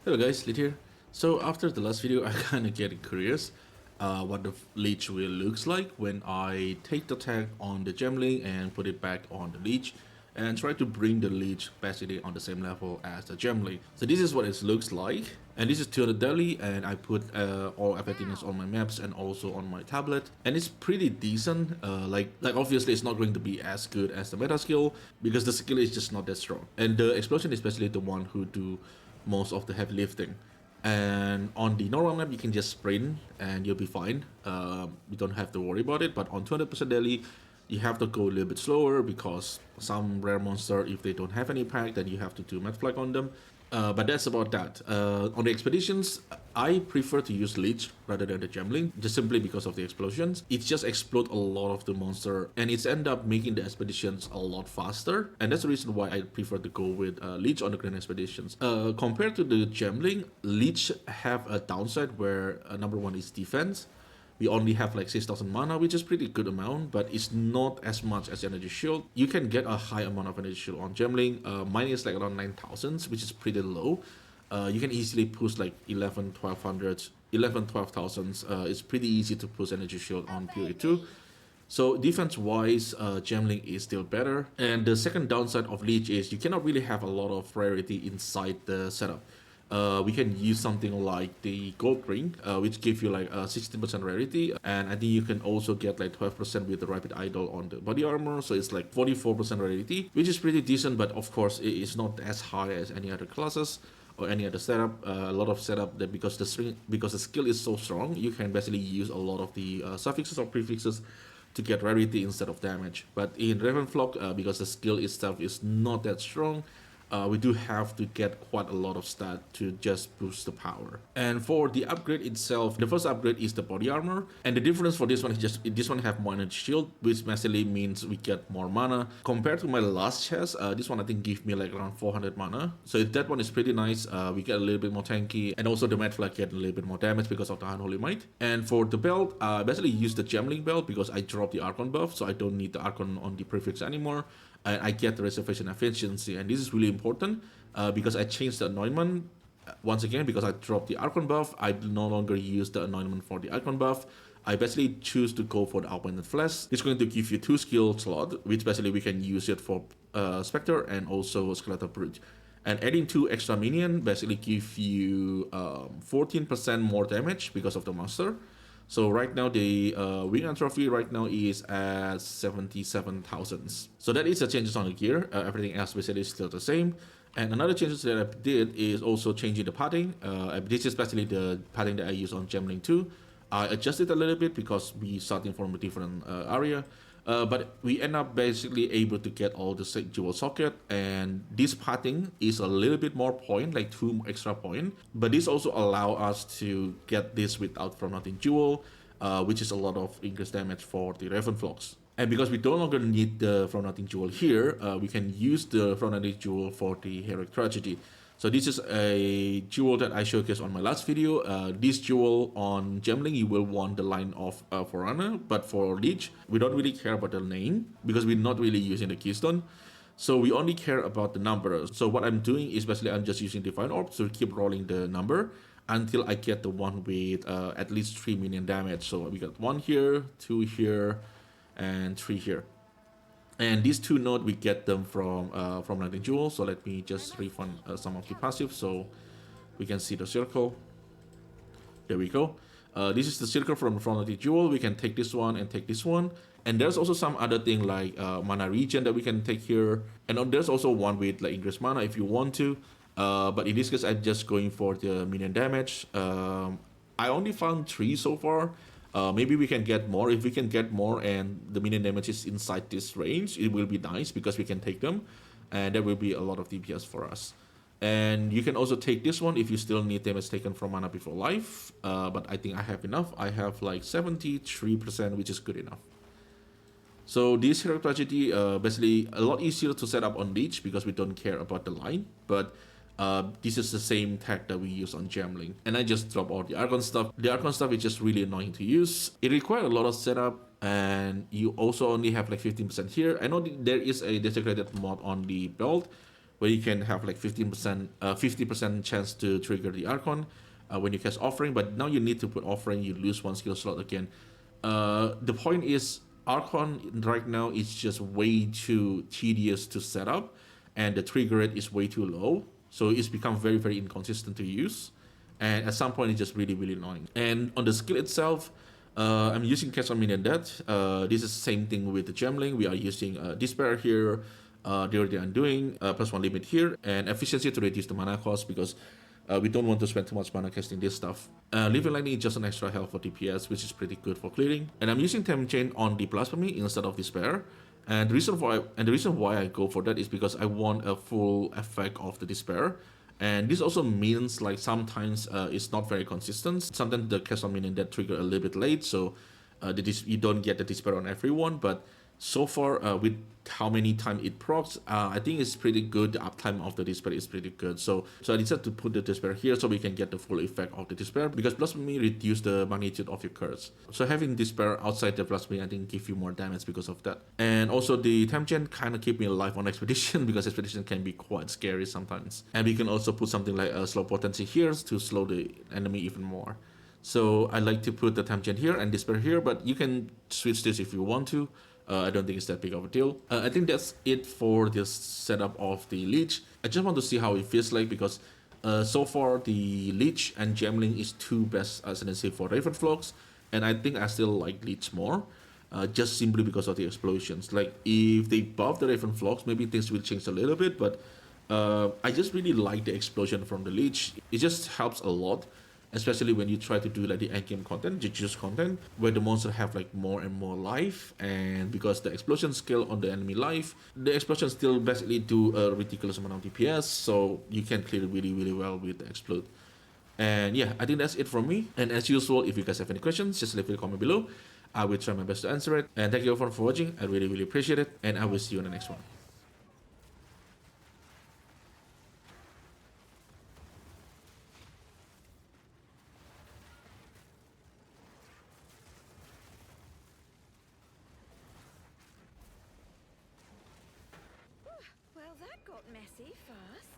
Hello guys, Lit here. So after the last video, I kind of get curious what the Lich will looks like when I take the tag on the Gemling and put it back on the Lich and try to bring the Lich basically on the same level as the Gemling. So this is what it looks like, and this is 200 daily, and I put all effectiveness on my maps and also on my tablet, and it's pretty decent. Like obviously it's not going to be as good as the meta skill because the skill is just not that strong, and the explosion is basically the one who do most of the heavy lifting. And on the normal map, you can just sprint and you'll be fine. You don't have to worry about it. But on 200% daily, you have to go a little bit slower because some rare monster, if they don't have any pack, then you have to do mad flag on them. But that's about that. On the expeditions, I prefer to use Lich rather than the Gemling, just simply because of the explosions. It just explode a lot of the monster, and it's end up making the expeditions a lot faster. And that's the reason why I prefer to go with Lich on the grand expeditions. Compared to the Gemling, Lich have a downside where number one is defense. We only have like 6,000 mana, which is pretty good amount, but it's not as much as energy shield. You can get a high amount of energy shield on Gemling. Mine is like around 9,000, which is pretty low. You can easily push like 11, 1200, 11, 12,000. It's pretty easy to push energy shield on PoE2. So defense-wise, Gemling is still better. And the second downside of Lich is you cannot really have a lot of rarity inside the setup. We can use something like the gold ring, which give you like 60% rarity, and I think you can also get like 12% with the rapid idol on the body armor, so it's like 44% rarity, which is pretty decent. But of course it is not as high as any other classes or any other setup. A lot of setup that because the skill is so strong, you can basically use a lot of the suffixes or prefixes to get rarity instead of damage. But in Ravenflock, because the skill itself is not that strong, we do have to get quite a lot of stat to just boost the power. And for the upgrade itself, the first upgrade is the body armor, and the difference for this one is just this one have more energy shield, which basically means we get more mana compared to my last chest. This one I think give me like around 400 mana, so that one is pretty nice. We get a little bit more tanky, and also the mad flag get a little bit more damage because of the unholy might. And for the belt, I basically use the Gemling belt because I dropped the Archon buff, so I don't need the Archon on the prefix anymore, and I get the reservation efficiency. And this is really important because I changed the anointment once again because I dropped the Archon buff. I no longer use the anointment for the Archon buff. I basically choose to go for the Augmented Flesh. It's going to give you 2 skill slot, which basically we can use it for Spectre and also Skeletal Brute. And adding 2 extra minion basically give you 14% more damage because of the monster. So right now the wing and trophy right now is at 77,000. So that is the changes on the gear. Everything else basically is still the same. And another changes that I did is also changing the padding. This is basically the padding that I use on Gemling 2. I adjusted a little bit because we starting from a different area. But we end up basically able to get all the jewel socket, and this padding is a little bit more point, like 2 extra point. But this also allow us to get this without from nothing jewel, which is a lot of increased damage for the Ravenflocks. And because we no longer need the From Nothing Jewel here, we can use the From Nothing Jewel for the Heroic Tragedy. So this is a jewel that I showcased on my last video. This jewel on Gemling, you will want the line of Forerunner, but for Lich, we don't really care about the name because we're not really using the keystone. So we only care about the number. So what I'm doing is basically I'm just using Divine Orb to keep rolling the number until I get the one with at least 3 million damage. So we got 1 here, 2 here, and 3 here. And these 2 nodes, we get them from Lightning Jewel. So let me just refund some of the passive so we can see the circle. There we go. This is the circle from Lightning Jewel. We can take this one and take this one. And there's also some other thing like mana regen that we can take here. And there's also one with like increased mana if you want to. But in this case, I'm just going for the minion damage. I only found 3 so far. Maybe we can get more. If we can get more and the minion damage is inside this range, it will be nice because we can take them, and there will be a lot of DPS for us. And you can also take this one if you still need damage taken from mana before life, but I think I have enough. I have like 73%, which is good enough. So this Heroic Tragedy, basically a lot easier to set up on Lich because we don't care about the line, but this is the same tag that we use on Gemling. And I just drop all the Archon stuff. The Archon stuff is just really annoying to use. It requires a lot of setup, and you also only have like 15% here. I know there is a desecrated mod on the belt, where you can have like 15%, 50% chance to trigger the Archon when you cast Offering. But now you need to put Offering, you lose one skill slot again. The point is, Archon right now is just way too tedious to set up, and the trigger rate is way too low. So it's become very, very inconsistent to use. And at some point, it's just really, really annoying. And on the skill itself, I'm using Cast on Minion Dead. This is the same thing with the Gemling. We are using Despair here, the Undoing, +1 limit here, and efficiency to reduce the mana cost because we don't want to spend too much mana casting this stuff. Living Lightning is just an extra health for DPS, which is pretty good for clearing. And I'm using Temp Chain on the Blasphemy instead of Despair. And the reason why I go for that is because I want a full effect of the Despair. And this also means like sometimes it's not very consistent. Sometimes the Cast on Minion that trigger a little bit late, so you don't get the Despair on everyone. But so far, with how many times it procs, I think it's pretty good. The uptime of the Despair is pretty good. So I decided to put the Despair here so we can get the full effect of the Despair, because Blasphemy reduce the magnitude of your curse. So having Despair outside the Blasphemy, I think, give you more damage because of that. And also the Temp Chain kind of keep me alive on Expedition because Expedition can be quite scary sometimes. And we can also put something like a Slow Potency here to slow the enemy even more. So I like to put the Temp Chain here and Despair here, but you can switch this if you want to. I don't think it's that big of a deal. I think that's it for this setup of the Lich. I just want to see how it feels like because so far the Lich and Gemling is two best ascendancy for Ravenflocks, and I think I still like Lich more. Just simply because of the explosions. Like if they buff the Ravenflocks, maybe things will change a little bit, but I just really like the explosion from the Lich. It just helps a lot, especially when you try to do like the end game content, the juice content, where the monsters have like more and more life, and because the explosion scale on the enemy life, the explosions still basically do a ridiculous amount of DPS, so you can clear really, really well with the explode. And yeah, I think that's it from me. And as usual, if you guys have any questions, just leave a comment below. I will try my best to answer it. And thank you everyone for watching. I really, really appreciate it. And I will see you in the next one. Well, that got messy fast.